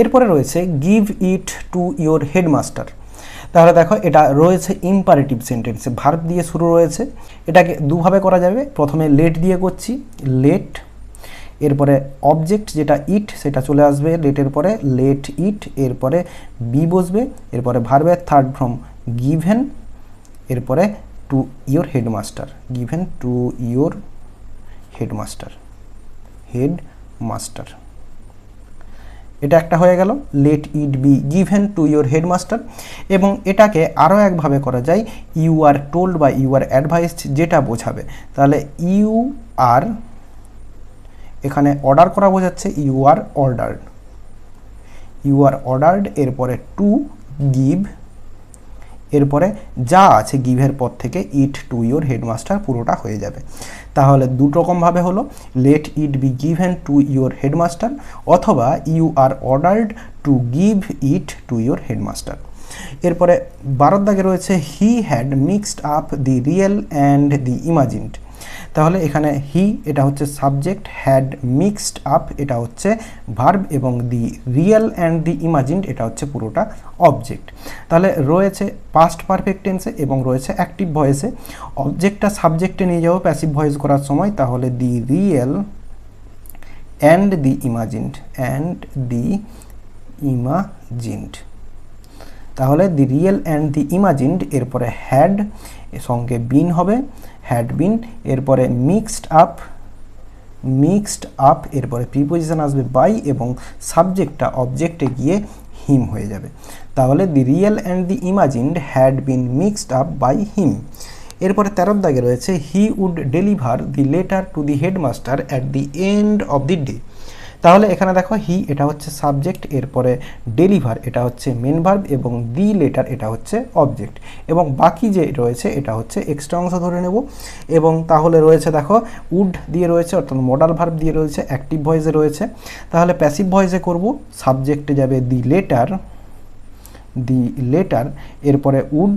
এরপরে রয়েছে give it to your headmaster. তাহলে দেখো এটা রয়েছে ইম্পারেটিভ সেন্টেন্সে, ভার্ব দিয়ে শুরু রয়েছে। এটাকে দুভাবে করা যাবে, প্রথমে লেট দিয়ে করছি, লেট, এরপরে অবজেক্ট যেটা ইট সেটা চলে আসবে লেটের পরে, লেট ইট, এরপরে বি বসবে, এরপরে ভার্বের থার্ড ফর্ম গিভেন, এরপরে to your headmaster, given to your headmaster, headmaster. এটা একটা হয়ে গেল, let it be given to your headmaster. এবং এটাকে আরও একভাবে করা যায়, ইউ আর টোল্ড বা ইউ আর অ্যাডভাইসড, যেটা বোঝাবে। তাহলে ইউ আর, এখানে অর্ডার করা বোঝাচ্ছে, you are ordered, you are ordered, এরপরে টু গিভ, এরপরে যা আছে গিভের পর থেকে ইট টু ইয়োর হেডমাস্টার পুরোটা হয়ে যাবে। তাহলে দুরকমভাবে হলো, let it be given to your headmaster, অথবা you are ordered to give it to your headmaster. এরপরে 12 দাগে রয়েছে he had mixed up the real and the imagined. তাহলে এখানে হি এটা হচ্ছে সাবজেক্ট, হ্যাড মিক্সড আপ এটা হচ্ছে ভার্ব, এবং দি রিয়েল অ্যান্ড দি ইমাজিনড এটা হচ্ছে পুরোটা অবজেক্ট। তাহলে রয়েছে পাস্ট পারফেক্ট টেন্সে এবং রয়েছে অ্যাক্টিভ ভয়েসে। অবজেক্টটা সাবজেক্টে নিয়ে যাবো প্যাসিভ ভয়েস করার সময়, তাহলে the real and the imagined, and the imagined. তাহলে the real and the imagined, এরপরে হ্যাড সঙ্গে বিন হবে, হ্যাড বিন, এরপরে মিক্সড আপ, মিক্সড আপ, এরপরে প্রিপোজিশন আসবে বাই, এবং সাবজেক্টটা অবজেক্টে গিয়ে হিম হয়ে যাবে। তাহলে the real and the imagined had been mixed up by him. এরপরে 13 দাগে রয়েছে he would deliver the letter to the headmaster at the end of the day. তাহলে এখানে দেখো হি এটা হচ্ছে সাবজেক্ট, এরপরে ডেলিভার এটা হচ্ছে মেন ভার্ব, এবং দি লেটার এটা হচ্ছে অবজেক্ট, এবং বাকি যে রয়েছে এটা হচ্ছে এক্সট্রা অংশ ধরে নেব। এবং তাহলে রয়েছে দেখো উড দিয়ে রয়েছে, অর্থাৎ মডাল ভার্ব দিয়ে রয়েছে, অ্যাক্টিভ ভয়েসে রয়েছে। তাহলে প্যাসিভ ভয়েসে করব, সাবজেক্টে যাবে দি লেটার, দি লেটার, এরপরে উড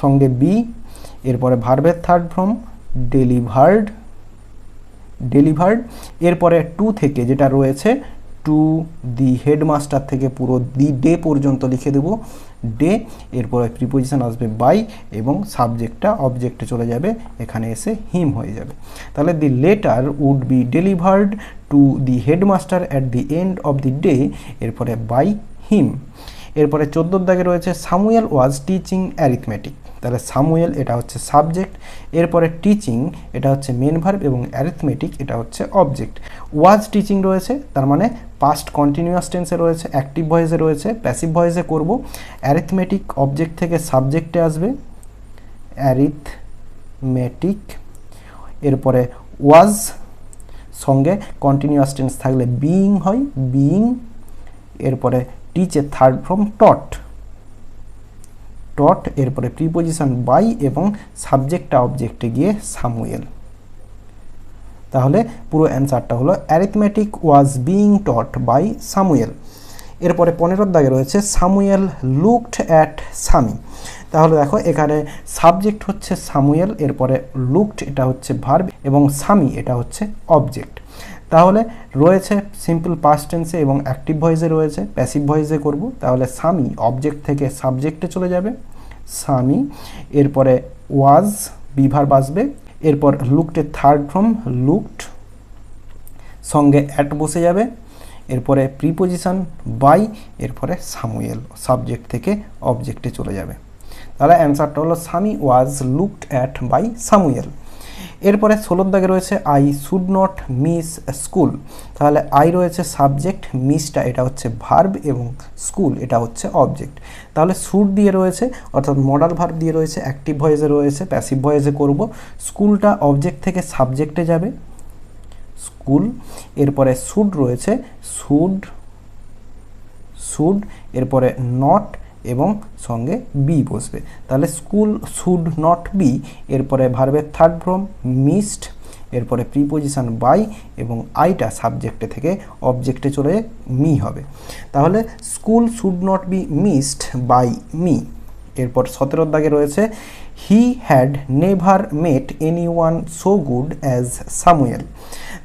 সঙ্গে বি, এরপরে ভার্বের থার্ড ফর্ম ডেলিভার্ড, ডেলিভার্ড, এরপরে টু থেকে যেটা রয়েছে টু দি হেডমাস্টার থেকে পুরো দি ডে পর্যন্ত লিখে দেব, ডে, এরপরে প্রিপোজিশন আসবে বাই, এবং সাবজেক্টটা অবজেক্টে চলে যাবে, এখানে এসে হিম হয়ে যাবে। তাহলে the letter would be delivered to the headmaster at the end of the day, এরপরে বাই হিম। এরপরে 14 দাগে রয়েছে সামুয়েল ওয়াজ টিচিং অ্যারিথমেটিক। তাহলে সামুয়েল এটা হচ্ছে সাবজেক্ট, এরপরে টিচিং এটা হচ্ছে মেন ভার্ব, এবং অ্যারিথমেটিক এটা হচ্ছে অবজেক্ট। ওয়াজ টিচিং রয়েছে, তার মানে পাস্ট কন্টিনিউয়াস টেন্সে রয়েছে, অ্যাক্টিভ ভয়েসে রয়েছে, প্যাসিভ ভয়েসে করব। অ্যারিথমেটিক অবজেক্ট থেকে সাবজেক্টে আসবে, অ্যারিথমেটিক, এরপরে ওয়াজ সঙ্গে কন্টিনিউয়াস টেন্স থাকলে বিইং হয়, বিইং, এরপরে টিচের থার্ড ফর্ম টট, টট, এরপরে প্রিপোজিশন বাই, এবং সাবজেক্টটা অবজেক্টে গিয়ে সামুয়েল। তাহলে পুরো অ্যান্সারটা হলো arithmetic was being taught by Samuel. এরপরে 15 দাগে রয়েছে সামুয়েল লুকড অ্যাট সামি। তাহলে দেখো এখানে সাবজেক্ট হচ্ছে সামুয়েল, এরপরে লুকড এটা হচ্ছে ভার্ব, এবং সামি এটা হচ্ছে অবজেক্ট। তাহলে রয়েছে সিম্পল পাস্ট টেন্সে এবং অ্যাক্টিভ ভয়েসে রয়েছে, প্যাসিভ ভয়েসে করব। তাহলে সামি অবজেক্ট থেকে সাবজেক্টে চলে যাবে, সামি, এরপরে ওয়াজ বি ভার্ব আসবে, এরপর লুকডের থার্ড ফর্ম লুকড সঙ্গে অ্যাট বসে যাবে, এরপরে প্রিপোজিশন বাই, এরপরে সামুয়েল সাবজেক্ট থেকে অবজেক্টে চলে যাবে। তাহলে অ্যান্সারটা হলো সামি ওয়াজ লুকড অ্যাট বাই সামুয়েল। এরপরে 16 দাগে রয়েছে I should not miss school. তাহলে আই রয়েছে সাবজেক্ট, মিসটা এটা হচ্ছে ভার্ব, এবং স্কুল এটা হচ্ছে অবজেক্ট। তাহলে শুড দিয়ে রয়েছে, অর্থাৎ মডাল ভার্ব দিয়ে রয়েছে, অ্যাক্টিভ ভয়েসে রয়েছে, প্যাসিভ ভয়েসে করব। স্কুলটা অবজেক্ট থেকে সাবজেক্টে যাবে, স্কুল, এরপরে শুড রয়েছে, শুড, শুড, এরপরে নট এবং সঙ্গে বি বসবে। তাহলে স্কুল শুড নট বি, এরপরে ভার্বের থার্ড ফর্ম মিসড, এরপরে প্রিপোজিশন বাই, এবং আইটা সাবজেক্টে থেকে অবজেক্টে চলে মি হবে। তাহলে school should not be missed by me. এরপর 17 দাগে রয়েছে he had never met anyone so good as Samuel.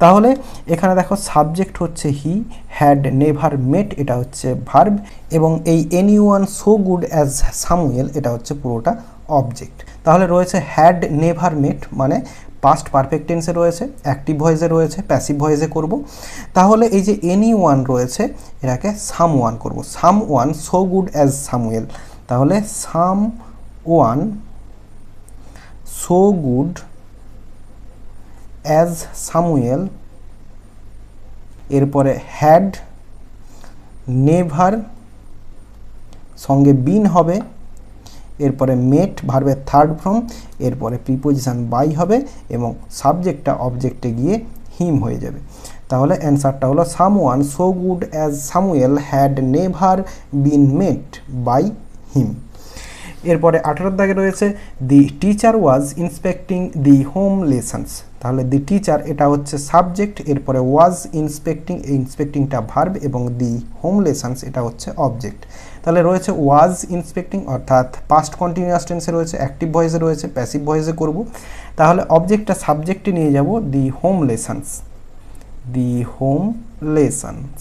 তাহলে এখানে দেখো সাবজেক্ট হচ্ছে হি, হ্যাড নেভার মেট এটা হচ্ছে ভার্ব, এবং এই anyone so good as Samuel এটা হচ্ছে পুরোটা অবজেক্ট। তাহলে রয়েছে হ্যাড নেভার মেট মানে পাস্ট পারফেক্ট টেন্সে রয়েছে, অ্যাক্টিভ ভয়েসে রয়েছে, প্যাসিভ ভয়েসে করব। তাহলে এই যে এনিওয়ান রয়েছে এটাকে সামওয়ান করব, someone so good as Samuel. তাহলে someone so good as Samuel, এরপরে হ্যাড নেভার সঙ্গে বিন হবে, এরপরে মেট ভার্বের থার্ড ফর্ম, এরপরে প্রিপোজিশন বাই হবে এবং সাবজেক্টটা অবজেক্টে গিয়ে হিম হয়ে যাবে। তাহলে অ্যান্সারটা হলো someone so good as Samuel had never been met by him. এরপরে 18 দাগে রয়েছে the teacher was inspecting the home lessons. তাহলে দি টিচার এটা হচ্ছে সাবজেক্ট, এরপরে ওয়াজ ইন্সপেক্টিং, এই ইন্সপেক্টিংটা ভার্ব এবং দি হোম লেসন্স এটা হচ্ছে অবজেক্ট। তাহলে রয়েছে ওয়াজ ইন্সপেক্টিং অর্থাৎ পাস্ট কন্টিনিউয়াস টেন্সে রয়েছে, অ্যাক্টিভ ভয়েসে রয়েছে, প্যাসিভ ভয়েসে করব। তাহলে অবজেক্টটা সাবজেক্টে নিয়ে যাব the home lessons, the home lessons.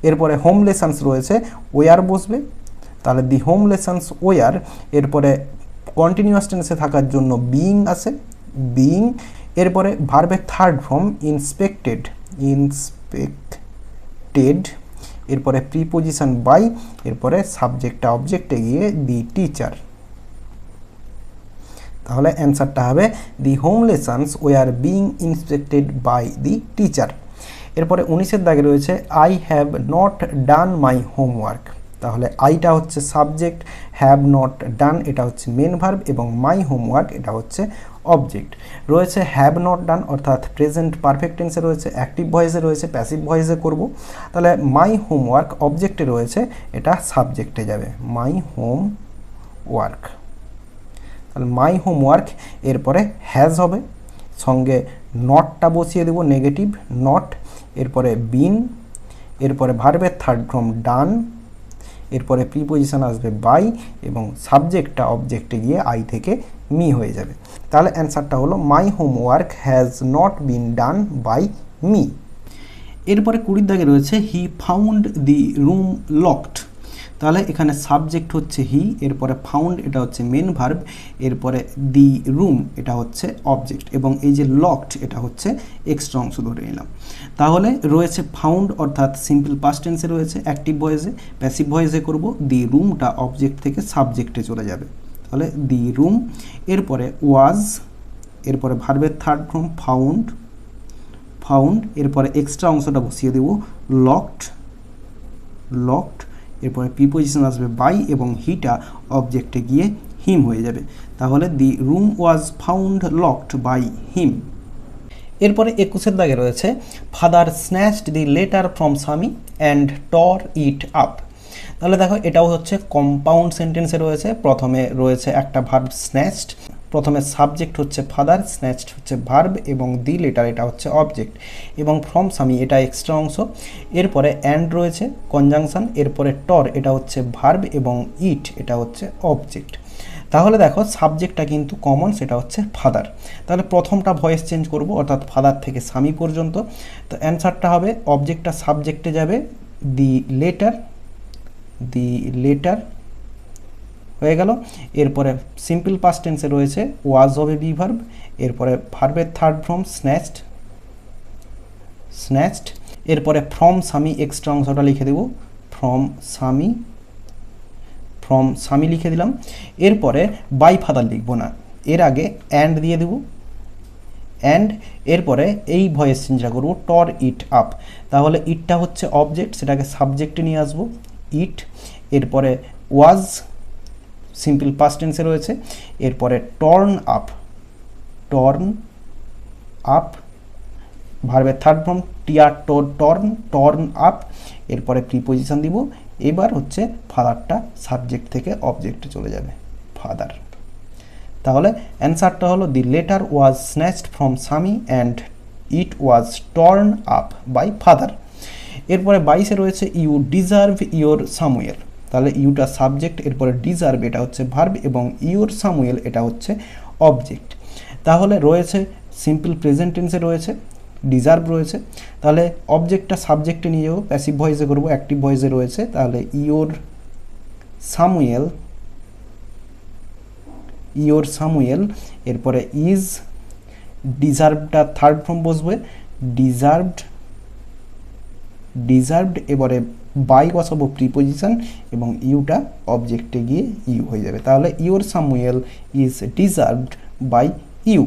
এরপরে হোম লেসন্স রয়েছে ওয়ার বসবে, তাহলে দি হোম লেসন্স ওয়ার, এরপরে কন্টিনিউয়াস টেন্সে থাকার জন্য বিইং আছে, বিইং, এরপরে ভার্বের থার্ড ফর্ম ইন্সপেক্টেড, ইন্সপেক্টেড, এরপরে প্রিপোজিশন বাই, এরপরে সাবজেক্টটা অবজেক্টে গিয়ে দি টিচার। তাহলে অ্যান্সারটা হবে the home lessons were being inspected by the teacher. এরপরে 19 দাগে রয়েছে I have not done my homework. তাহলে আইটা হচ্ছে সাবজেক্ট, হ্যাভ নট ডান এটা হচ্ছে মেন ভার্ব এবং মাই হোমওয়ার্ক এটা হচ্ছে অবজেক্ট। রয়েছে হ্যাভ নট ডান অর্থাৎ প্রেজেন্ট পারফেক্ট টেন্সে রয়েছে, অ্যাক্টিভ ভয়েসে রয়েছে, প্যাসিভ ভয়েসে করব। তাহলে মাই হোমওয়ার্ক অবজেক্টে রয়েছে, এটা সাবজেক্টে যাবে, মাই হোমওয়ার্ক। তাহলে মাই হোমওয়ার্ক, এরপরে হ্যাজ হবে, সঙ্গে নটটা বসিয়ে দেব নেগেটিভ নট, এরপরে বিন, এরপরে ভার্বের থার্ড ফর্ম ডান, এরপরে প্রিপোজিশন আসবে বাই এবং সাবজেক্টটা অবজেক্টে গিয়ে আই থেকে মি হয়ে যাবে। তাহলে অ্যান্সারটা হলো my homework has not been done by me. এরপরে 20 দাগে রয়েছে he found the room locked. তাহলে এখানে সাবজেক্ট হচ্ছে হি, এরপরে ফাউন্ড এটা হচ্ছে মেন ভার্ব, এরপরে দি রুম এটা হচ্ছে অবজেক্ট এবং এই যে লকড এটা হচ্ছে এক্সট্রা অংশ ধরে নিলাম। তাহলে রয়েছে ফাউন্ড অর্থাৎ সিম্পল পাস্ট টেন্সে রয়েছে, অ্যাক্টিভ ভয়েসে, প্যাসিভ ভয়েসে করব, দি রুমটা অবজেক্ট থেকে সাবজেক্টে চলে যাবে। তাহলে দি রুম, এরপরে ওয়াজ, এরপরে ভার্বের থার্ড ফর্ম ফাউন্ড, ফাউন্ড, এরপরে এক্সট্রা অংশটা বসিয়ে দেব লকড, লকড, এরপরে প্রিপোজিশন আসবে বাই এবং হিটা অবজেক্টে গিয়ে হিম হয়ে যাবে। তাহলে the room was found locked by him. এরপরে 21 দাগে রয়েছে father snatched the letter from Sammy and tore it up. তাহলে দেখো এটাও হচ্ছে কম্পাউন্ড সেন্টেন্সে রয়েছে, প্রথমে রয়েছে একটা ভার্ব স্ন্যাচড, প্রথমে সাবজেক্ট হচ্ছে ফাদার, স্ন্যাচড হচ্ছে ভার্ব এবং দি লেটার এটা হচ্ছে অবজেক্ট এবং ফ্রম সামি এটা এক্সট্রা অংশ, এরপরে অ্যান্ড রয়েছে কনজাংশন, এরপরে টর এটা হচ্ছে ভার্ব এবং ইট এটা হচ্ছে অবজেক্ট। তাহলে দেখো সাবজেক্টটা কিন্তু কমন, সেটা হচ্ছে ফাদার। তাহলে প্রথমটা ভয়েস চেঞ্জ করব অর্থাৎ ফাদার থেকে সামি পর্যন্ত। তো অ্যান্সারটা হবে অবজেক্টটা সাবজেক্টে যাবে দি লেটার, দি লেটার হয়ে গেল। এরপরে সিম্পল পাস্ট টেন্সে রয়েছে ওয়াজ হবে বি ভার্ব, এরপরে ভার্বের থার্ড ফর্ম স্ন্যাচড, স্ন্যাচড, এরপরে ফ্রম সামি এক্সট্রা অংশটা লিখে দেব ফ্রম সামি, ফ্রম সামি লিখে দিলাম। এরপরে বাই ফাদার লিখব না, এর আগে অ্যান্ড দিয়ে দেব, অ্যান্ড, এরপরে এই ভয়েস চেঞ্জটা করবো টর ইট আপ। তাহলে ইটটা হচ্ছে অবজেক্ট, সেটাকে সাবজেক্টে নিয়ে আসবো ইট, এরপরে ওয়াজ সিম্পল পাস্ট টেন্সে রয়েছে, এরপরে টর্ন আপ, টর্ন আপ, ভার্বের থার্ড ফর্ম টিয়ার টর্ন, টর্ন আপ, এরপরে প্রিপোজিশন দিব। এবার হচ্ছে ফাদারটা সাবজেক্ট থেকে অবজেক্টে চলে যাবে ফাদার। তাহলে অ্যান্সারটা হলো the letter was snatched from Sammy and it was torn up by father. এরপরে 22-এ রয়েছে ইউ ডিজার্ভ ইয়োর সামুয়েল। তাহলে ইউটা সাবজেক্ট, এরপরে ডিজার্ভ এটা হচ্ছে ভার্ব এবং ইয়োর সামুয়েল এটা হচ্ছে অবজেক্ট। তাহলে রয়েছে সিম্পল প্রেজেন্ট টেন্সে রয়েছে, ডিজার্ভ রয়েছে। তাহলে অবজেক্টটা সাবজেক্টে নিয়ে যাবো, প্যাসিভ ভয়েসে করবো, অ্যাক্টিভ ভয়েসে রয়েছে। তাহলে ইওর সামুয়েল এরপরে ইজ, ডিজার্ভটা থার্ড ফর্ম বসবে, ডিজার্ভড এবারে বাই বসাবো প্রিপোজিশন এবং ইউটা অবজেক্টে গিয়ে ইউ হয়ে যাবে। তাহলে your Samuel is deserved by you.